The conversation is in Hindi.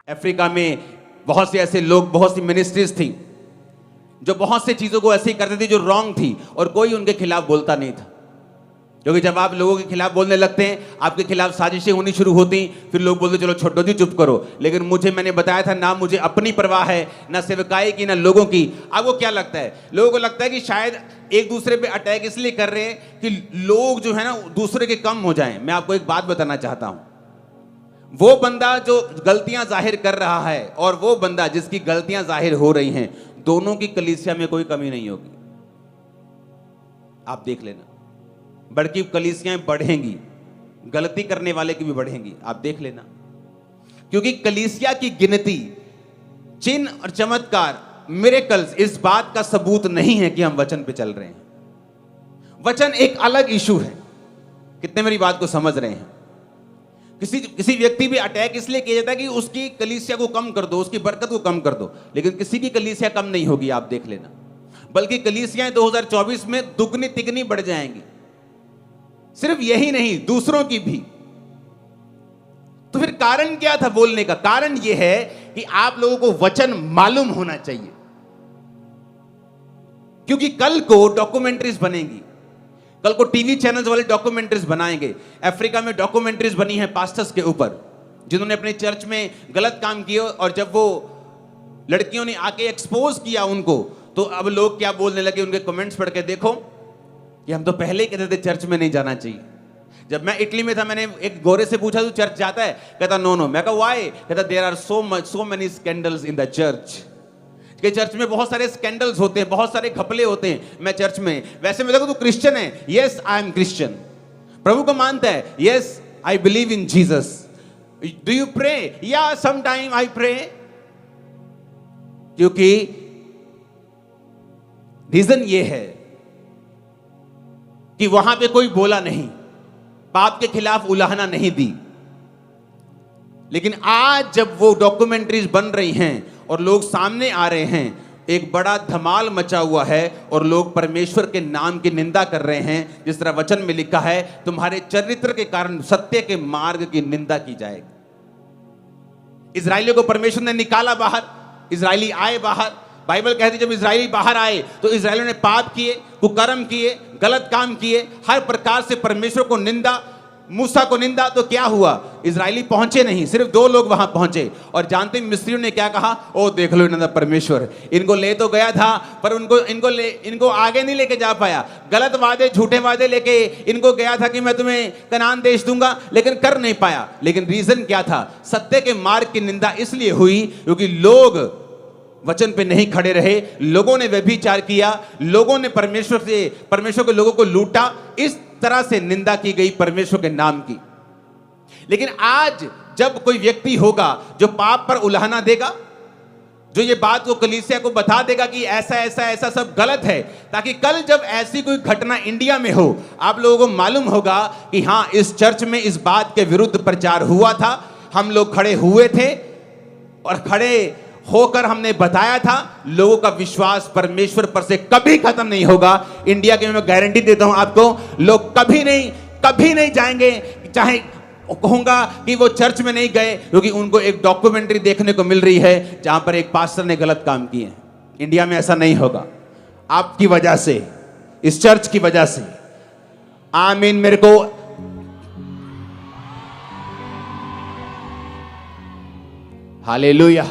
अफ्रीका में बहुत से ऐसे लोग, बहुत सी मिनिस्ट्रीज थी जो बहुत सी चीजों को ऐसे ही करती थी जो रॉन्ग थी, और कोई उनके खिलाफ बोलता नहीं था। क्योंकि जब आप लोगों के खिलाफ बोलने लगते हैं, आपके खिलाफ साजिशें होनी शुरू होती, फिर लोग बोलते चलो छोड़ो जी, चुप करो। लेकिन मैंने बताया था ना, मुझे अपनी परवाह है, ना सेवकाई की, ना लोगों की। आपको क्या लगता है? लोगों को लगता है कि शायद एक दूसरे पे अटैक इसलिए कर रहे हैं कि लोग जो है ना दूसरे के कम हो जाएं। मैं आपको एक बात बताना चाहता हूं, वो बंदा जो गलतियां जाहिर कर रहा है और वो बंदा जिसकी गलतियां जाहिर हो रही हैं, दोनों की कलीसिया में कोई कमी नहीं होगी। आप देख लेना, बड़की कलीसियाएं बढ़ेंगी, गलती करने वाले की भी बढ़ेंगी, आप देख लेना। क्योंकि कलीसिया की गिनती, चिन्ह और चमत्कार, मिरेकल्स इस बात का सबूत नहीं है कि हम वचन पे चल रहे हैं। वचन एक अलग इशू है। कितने मेरी बात को समझ रहे हैं? किसी व्यक्ति पे अटैक इसलिए किया जाता है कि उसकी कलीसिया को कम कर दो, उसकी बरकत को कम कर दो, लेकिन किसी की कलीसिया कम नहीं होगी, आप देख लेना। बल्कि कलीसियाएं 2024 में दुगनी तिगनी बढ़ जाएंगी। सिर्फ यही नहीं, दूसरों की भी। तो फिर कारण क्या था बोलने का? कारण यह है कि आप लोगों को वचन मालूम होना चाहिए। क्योंकि कल को डॉक्यूमेंट्रीज बनेंगी, कल को टीवी चैनल्स वाले डॉक्यूमेंट्रीज बनाएंगे। अफ्रीका में डॉक्यूमेंट्रीज बनी है पास्टर्स के ऊपर, जिन्होंने अपने चर्च में गलत काम किए, और जब वो लड़कियों ने आके एक्सपोज किया उनको, तो अब लोग क्या बोलने लगे, उनके कमेंट्स पढ़ के देखो कि हम तो पहले ही कहते थे चर्च में नहीं जाना चाहिए। जब मैं इटली में था, मैंने एक गोरे से पूछा तू चर्च जाता है? कहता नो नो। मैं कहा व्हाई? कहता there are so many scandals in the church. कि चर्च में बहुत सारे स्कैंडल्स होते हैं, बहुत सारे घपले होते हैं। मैं चर्च में, वैसे मैं देखो तू क्रिश्चियन है? Yes I am Christian. प्रभु को मानता है? Yes I believe in Jesus. Do you pray? या सम टाइम आई प्रे। क्योंकि रीजन ये है कि वहां पे कोई बोला नहीं, पाप के खिलाफ उलाहना नहीं दी। लेकिन आज जब वो डॉक्यूमेंट्रीज बन रही हैं और लोग सामने आ रहे हैं, एक बड़ा धमाल मचा हुआ है और लोग परमेश्वर के नाम की निंदा कर रहे हैं। जिस तरह वचन में लिखा है, तुम्हारे चरित्र के कारण सत्य के मार्ग की निंदा की जाएगी। इजराइलियों को परमेश्वर ने निकाला बाहर, इजराइली आए बाहर। बाइबल कहती है जब इजराइली बाहर आए तो इजराइलियों ने पाप किए, कुकर्म किए, गलत काम किए, हर प्रकार से परमेश्वर को निंदा, मूसा को निंदा। तो क्या हुआ? इजराइली पहुंचे नहीं, सिर्फ 2 लोग वहां पहुंचे। और जानते हैं मिस्रियों ने क्या कहा? ओ देख लो इन्होंने, परमेश्वर इनको ले तो गया था, पर इनको आगे नहीं लेके जा पाया। गलत वादे, झूठे वादे लेके इनको गया था कि मैं तुम्हें कनान देश दूंगा, लेकिन कर नहीं पाया। लेकिन रीजन क्या था? सत्य के मार्ग की निंदा इसलिए हुई क्योंकि लोग वचन पे नहीं खड़े रहे, लोगों ने व्यभिचार किया, लोगों ने परमेश्वर के लोगों को लूटा। इस तरह से निंदा की गई परमेश्वर के नाम की। लेकिन आज जब कोई व्यक्ति होगा जो पाप पर उलाहना देगा, जो ये बात को कलीसिया को बता देगा कि ऐसा ऐसा ऐसा सब गलत है, ताकि कल जब ऐसी कोई घटना इंडिया में हो, आप लोगों को मालूम होगा कि हां, इस चर्च में इस बात के विरुद्ध प्रचार हुआ था, हम लोग खड़े हुए थे और खड़े होकर हमने बताया था। लोगों का विश्वास परमेश्वर पर से कभी खत्म नहीं होगा। इंडिया के मैं गारंटी देता हूं आपको, लोग कभी नहीं जाएंगे, चाहे कहूंगा कि वो चर्च में नहीं गए, क्योंकि उनको एक डॉक्यूमेंट्री देखने को मिल रही है जहां पर एक पास्टर ने गलत काम किए हैं। इंडिया में ऐसा नहीं होगा, आपकी वजह से, इस चर्च की वजह से। आमीन। मेरे को हालेलुया।